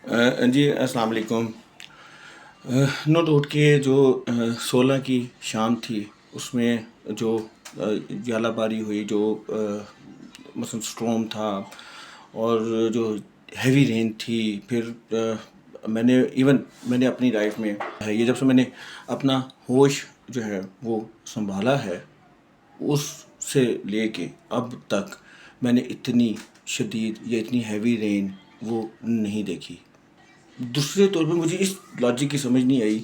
جی السلام علیکم۔ No doubt کہ جو 16 کی شام تھی اس میں جو ژالہ باری ہوئی، جو مثلا اسٹروم تھا اور جو ہیوی رین تھی، پھر میں نے اپنی لائف میں یہ جب سے میں نے اپنا ہوش جو ہے وہ سنبھالا ہے، اس سے لے کے اب تک میں نے اتنی شدید یا اتنی ہیوی رین وہ نہیں دیکھی۔ دوسرے طور پہ مجھے اس لاجک کی سمجھ نہیں آئی،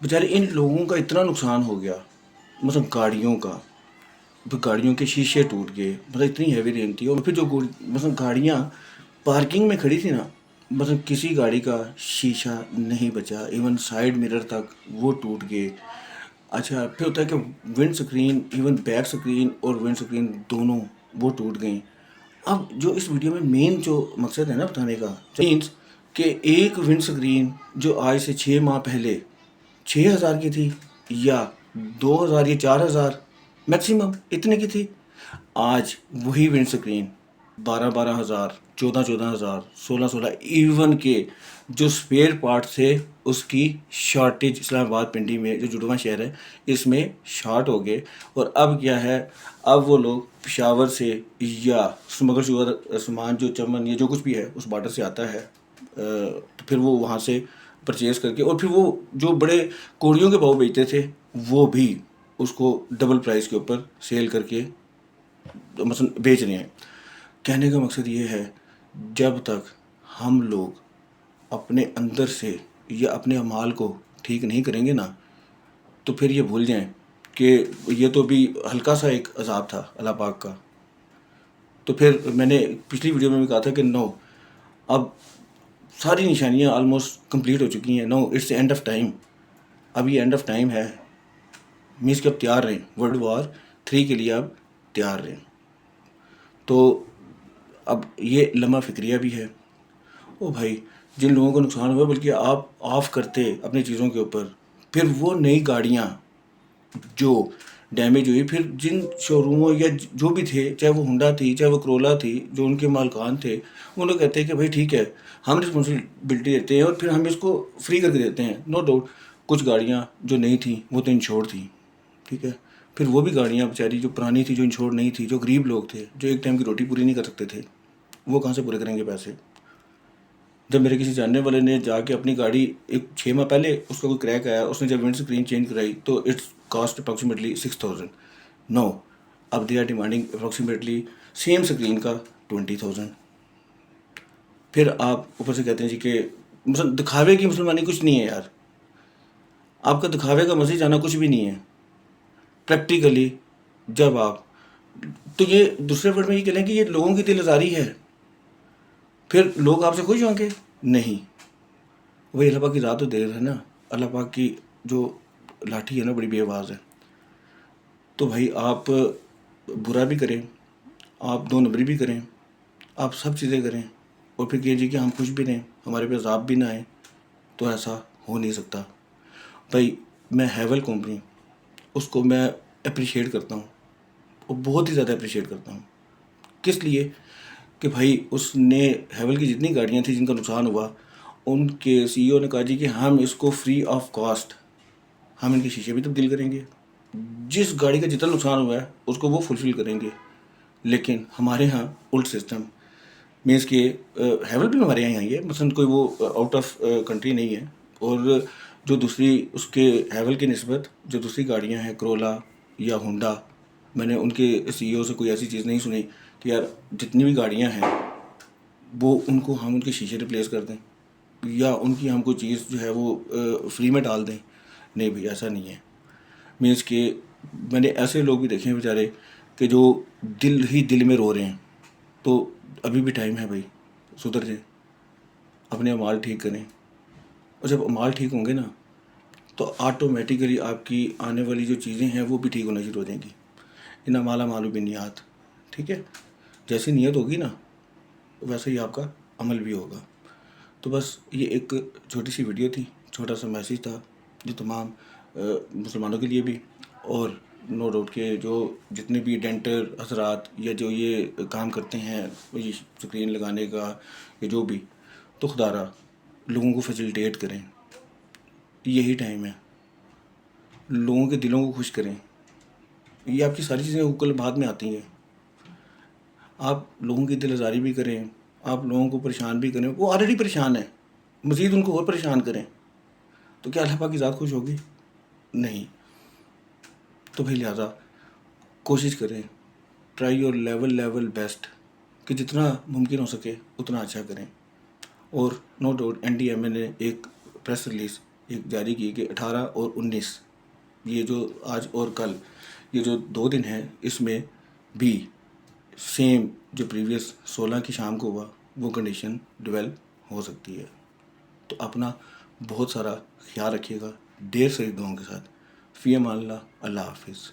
بیچارے ان لوگوں کا اتنا نقصان ہو گیا، مثلا گاڑیوں کے شیشے ٹوٹ گئے، مطلب اتنی ہیوی رین تھی۔ اور پھر جو مثلا گاڑیاں پارکنگ میں کھڑی تھی نا، مثلا کسی گاڑی کا شیشہ نہیں بچا، ایون سائیڈ مرر تک وہ ٹوٹ گئے۔ اچھا پھر ہوتا ہے کہ ونڈ سکرین، ایون بیک سکرین اور ونڈ سکرین دونوں وہ ٹوٹ گئیں۔ اب جو اس ویڈیو میں مین جو مقصد ہے نا بتانے کا، مینس کہ ایک ونڈ سکرین جو آج سے 6 ماہ پہلے 6,000 کی تھی، یا 2,000 یا 4,000 میکسیمم اتنے کی تھی، آج وہی ونڈ سکرین 12,000 14,000 16,000، ایون کہ جو اسپیئر پارٹ تھے اس کی شارٹیج اسلام آباد پنڈی میں جو جڑواں شہر ہے اس میں شارٹ ہو گئے۔ اور اب کیا ہے، اب وہ لوگ پشاور سے یا اسمگل شدہ سامان جو چمن یا جو کچھ بھی ہے اس بارڈر سے آتا ہے، تو پھر وہ وہاں سے پرچیز کر کے، اور پھر وہ جو بڑے کوڑیوں کے بھاؤ بیچتے تھے وہ بھی اس کو ڈبل پرائز کے اوپر سیل کر کے مثلا بیچ رہے ہیں۔ کہنے کا مقصد یہ ہے، جب تک ہم لوگ اپنے اندر سے یا اپنے اعمال کو ٹھیک نہیں کریں گے نا، تو پھر یہ بھول جائیں کہ یہ تو بھی ہلکا سا ایک عذاب تھا اللہ پاک کا۔ تو پھر میں نے پچھلی ویڈیو میں بھی کہا تھا کہ نو، اب ساری نشانیاں آلموسٹ کمپلیٹ ہو چکی ہیں، نو اٹس اینڈ آف ٹائم، اب یہ اینڈ آف ٹائم ہے، مینس کہ اب تیار رہیں، ورلڈ وار 3 کے لیے اب تیار رہیں۔ تو اب یہ لمحہ فکریہ بھی ہے۔ او بھائی، جن لوگوں کو نقصان ہوا بلکہ آپ آف کرتے اپنی چیزوں کے اوپر، پھر وہ نئی گاڑیاں جو ڈیمیج ہوئی، پھر جن شو روموں یا جو بھی تھے، چاہے وہ ہونڈا تھی چاہے وہ کرولا تھی، جو ان کے مالکان تھے، وہ لوگ کہتے ہیں کہ بھائی ٹھیک ہے، ہم رسپانسبلٹی دیتے ہیں اور پھر ہم اس کو فری کر کے دیتے ہیں۔ نو ڈاؤٹ کچھ گاڑیاں جو نہیں تھیں وہ تو انشورڈ تھیں، ٹھیک ہے، پھر وہ بھی گاڑیاں بیچاری جو پرانی تھی، جو انشورڈ نہیں تھی، جو غریب لوگ تھے، جو ایک ٹائم کی روٹی پوری نہیں کر سکتے تھے، وہ کہاں سے پورے کریں گے پیسے؟ جب میرے کسی جاننے والے نے جا کے اپنی گاڑی 6 ماہ پہلے اس کا کوئی کریک آیا، اس نے جب ونڈ سکرین چینج کرائی تو اٹس کاسٹ اپروکسیمیٹلی 6,000۔ نو، اب they are demanding approximately same screen کا 20,000۔ پھر آپ اوپر سے کہتے ہیں جی کہ دکھاوے کی مسلمانی کچھ نہیں ہے یار، آپ کا دکھاوے کا مسجد جانا کچھ بھی نہیں ہے پریکٹیکلی۔ جب آپ تو یہ دوسرے ورڈ میں یہ کہہ لیں کہ یہ لوگوں کی دل آزاری ہے، پھر لوگ آپ سے خوش ہوں گے؟ نہیں، وہی اللہ پاک کی ذات و دیر ہے نا، اللہ پاک کی جو لاٹھی ہے نا بڑی بے آواز ہے۔ تو بھائی آپ برا بھی کریں، آپ 2 نمبری بھی کریں، آپ سب چیزیں کریں، اور پھر کہیے کہ ہم خوش بھی رہیں، ہمارے پہ عذاب بھی نہ آئے، تو ایسا ہو نہیں سکتا۔ بھائی میں ہیول کمپنی، اس کو میں اپریشیٹ کرتا ہوں، اور بہت ہی زیادہ اپریشیٹ کرتا ہوں۔ کس لیے؟ کہ بھائی اس نے ہیول کی جتنی گاڑیاں تھیں جن کا نقصان ہوا، ان کے سی ای او نے کہا جی کہ ہم اس کو فری آف کاسٹ ہم ان کے شیشے بھی تبدیل کریں گے، جس گاڑی کا جتنا نقصان ہوا ہے اس کو وہ فلفل کریں گے۔ لیکن ہمارے ہاں الٹ سسٹم، مینس کہ ہیول بھی ہمارے یہاں ہی ہے، مثلا کوئی وہ آؤٹ آف کنٹری نہیں ہے۔ اور جو دوسری اس کے ہیول کی نسبت جو دوسری گاڑیاں ہیں، کرولا یا ہونڈا، میں نے ان کے سی ای او سے کوئی ایسی چیز نہیں سنی کہ یار جتنی بھی گاڑیاں ہیں وہ ان کو ہم ان کے شیشے ریپلیس کر دیں، یا ان کی ہم کوئی چیز جو ہے وہ فری میں ڈال دیں۔ نہیں بھائی، ایسا نہیں ہے۔ مینس کہ میں نے ایسے لوگ بھی دیکھے ہیں بیچارے کہ جو دل ہی دل میں رو رہے ہیں۔ تو ابھی بھی ٹائم ہے بھائی، سدھر جائیں، اپنے اعمال ٹھیک کریں، اور جب اعمال ٹھیک ہوں گے نا تو آٹومیٹیکلی آپ کی آنے والی جو چیزیں ہیں وہ بھی ٹھیک ہونا شروع ہو جائیں گی۔ ان اعمال اعمال بنیاد، ٹھیک ہے، جیسی نیت ہوگی نا ویسے ہی آپ کا عمل بھی ہوگا۔ تو بس یہ ایک چھوٹی سی ویڈیو تھی، چھوٹا سا میسیج تھا جو تمام مسلمانوں کے لیے بھی، اور نو ڈاؤٹ کہ جو جتنے بھی ڈینٹر حضرات یا جو یہ کام کرتے ہیں یہ سکرین لگانے کا یا جو بھی، تو خدا را لوگوں کو فیسیلیٹیٹ کریں. یہی ٹائم ہے. لوگوں کے دلوں کو خوش کریں. یہ آپ کی ساری چیزیں اوپر بعد میں آتی ہیں. آپ لوگوں کی دل آزاری بھی کریں, آپ لوگوں کو پریشان بھی کریں. وہ آلریڈی پریشان ہیں, مزید ان کو اور پریشان کریں تو کیا اللہ پاک کی ذات خوش ہوگی؟ نہیں. تو پھر لہٰذا کوشش کریں, ٹرائی یور لیول بیسٹ, کہ جتنا ممکن ہو سکے اتنا اچھا کریں. اور no doubt N D M A نے ایک پریس ریلیز ایک جاری کی کہ 18 اور 19 یہ جو آج اور کل یہ جو 2 دن ہیں اس میں بھی سیم جو پریویس 16 کی شام کو ہوا وہ کنڈیشن ڈیولپ ہو سکتی ہے. تو اپنا بہت سارا خیال رکھیے گا. دیر سے دعاؤں کے ساتھ. فی امان اللہ. اللہ حافظ.